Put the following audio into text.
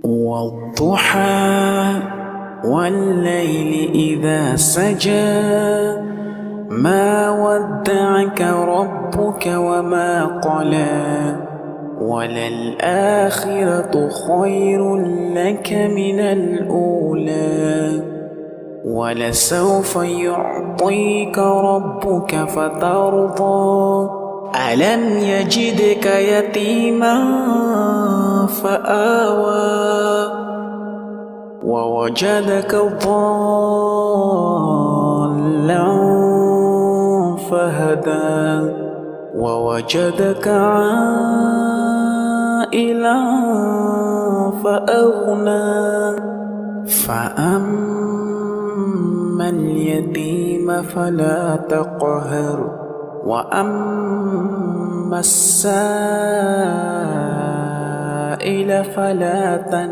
والضحى والليل إذا سجى ما ودعك ربك وما قلى وللآخرة خير لك من الأولى ولسوف يعطيك ربك فترضى ألم يجدك يتيما فآوى ووجدك ضالا فهدى ووجدك عائلا فأغنى فأما اليتيم فلا تقهر وأما السائل فلا تنهر